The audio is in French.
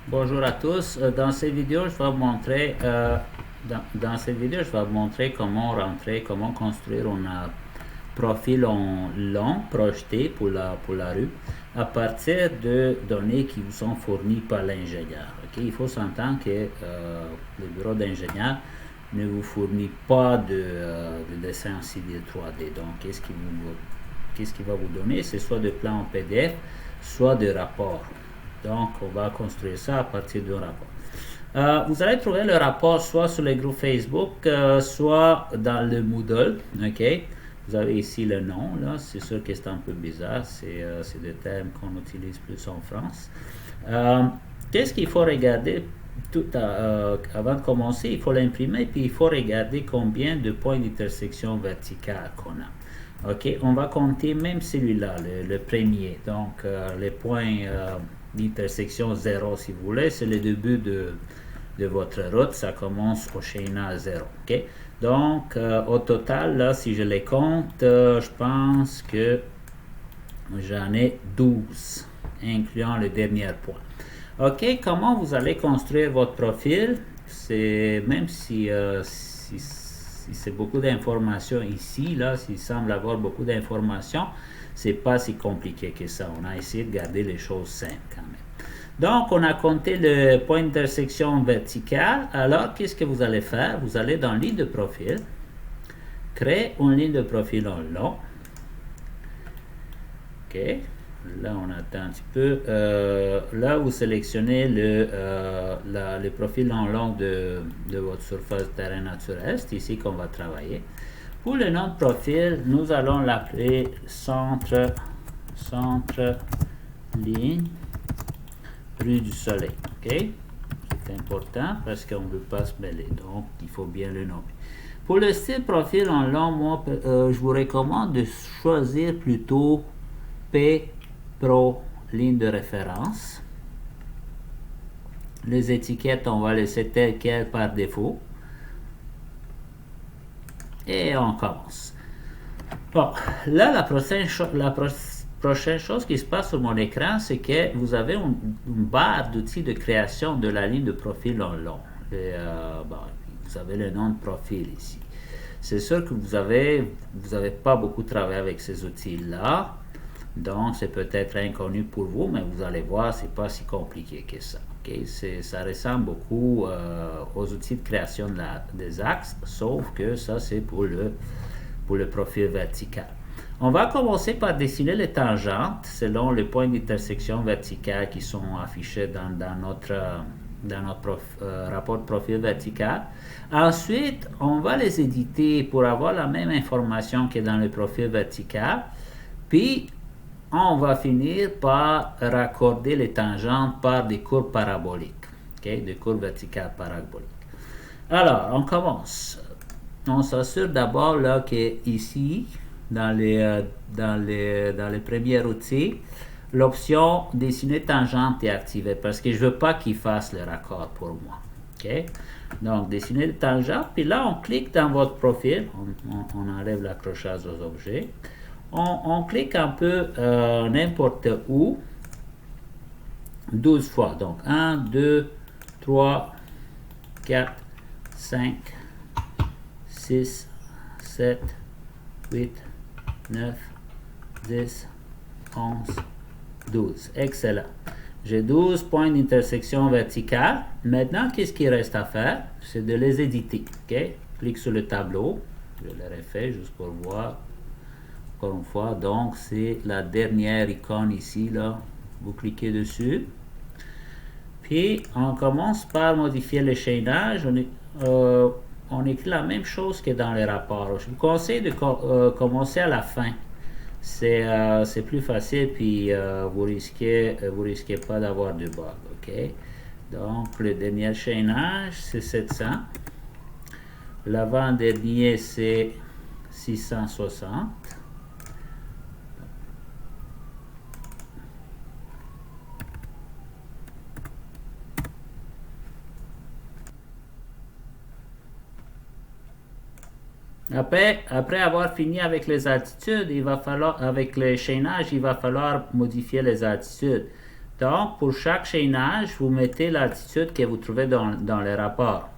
Bonjour à tous. Dans cette vidéo, je vais vous montrer, dans cette vidéo, je vais vous montrer comment rentrer, comment construire un profil en long projeté pour la rue à partir de données qui vous sont fournies par l'ingénieur. Okay? Il faut s'entendre que le bureau d'ingénieur ne vous fournit pas de dessin en civil 3D. Donc, qu'est-ce qu'il va vous donner? C'est soit de plans en PDF, soit de rapports. Donc, on va construire ça à partir d'un rapport. Vous allez trouver le rapport soit sur les groupes Facebook, soit dans le Moodle. Ok, vous avez ici le nom, là. C'est sûr que c'est un peu bizarre. C'est des termes qu'on utilise plus en France. Qu'est-ce qu'il faut regarder avant de commencer? Il faut l'imprimer, puis il faut regarder combien de points d'intersection verticale qu'on a. Ok, on va compter même celui-là, le premier. Donc, les points d'intersection 0, si vous voulez, c'est le début de votre route. Ça commence au chaînage 0. Ok, donc, au total, là, si je les compte, je pense que j'en ai 12, incluant le dernier point. Ok, comment vous allez construire votre profil? C'est même si c'est beaucoup d'informations ici, là, s'il semble avoir beaucoup d'informations, c'est pas si compliqué que ça. On a essayé de garder les choses simples quand même. Donc, on a compté le point d'intersection vertical. Alors, qu'est-ce que vous allez faire? Vous allez dans ligne de profil, créer une ligne de profil en long. Ok. Là, on attend un petit peu. Là, vous sélectionnez le profil en long de votre surface de terrain naturel. C'est ici qu'on va travailler. Pour le nom de profil, nous allons l'appeler centre ligne rue du Soleil. Ok? C'est important parce qu'on ne veut pas se mêler. Donc, il faut bien le nommer. Pour le style profil en long, moi, je vous recommande de choisir plutôt P Pro ligne de référence. Les étiquettes, on va laisser telles quelles par défaut. Et on commence. Bon, là, la prochaine chose qui se passe sur mon écran, c'est que vous avez une barre d'outils de création de la ligne de profil en long. Bon, vous avez le nom de profil ici. C'est sûr que vous avez pas beaucoup travaillé avec ces outils-là. Donc, c'est peut-être inconnu pour vous, mais vous allez voir, c'est pas si compliqué que ça. Okay? Ça ressemble beaucoup aux outils de création des axes, sauf que ça, c'est pour le profil vertical. On va commencer par dessiner les tangentes selon les points d'intersection verticale qui sont affichés dans notre rapport de profil vertical. Ensuite, on va les éditer pour avoir la même information que dans le profil vertical. Puis, on va finir par raccorder les tangentes par des courbes paraboliques, okay? Des courbes verticales paraboliques. Alors, on commence. On s'assure d'abord là que ici, dans les premiers outils, l'option dessiner tangente est activée parce que je ne veux pas qu'il fasse le raccord pour moi. Okay? Donc, dessiner le tangente, puis là, on clique dans votre profil, on enlève l'accrochage aux objets. On clique un peu n'importe où 12 fois. Donc 1, 2, 3, 4, 5, 6, 7, 8, 9, 10, 11, 12. Excellent. J'ai 12 points d'intersection verticale. Maintenant, qu'est-ce qu'il reste à faire? C'est de les éditer. Okay? Clique sur le tableau. Je l'ai refait juste pour voir. Encore une fois, donc c'est la dernière icône ici, là. Vous cliquez dessus. Puis, on commence par modifier le chaînage. On écrit la même chose que dans les rapports. Je vous conseille de commencer à la fin. C'est plus facile, puis vous risquez pas d'avoir de bug. Okay? Donc, le dernier chaînage, c'est 700. L'avant-dernier, c'est 660. Après avoir fini avec les altitudes, avec les chaînages, il va falloir modifier les altitudes. Donc, pour chaque chaînage, vous mettez l'altitude que vous trouvez dans les rapports.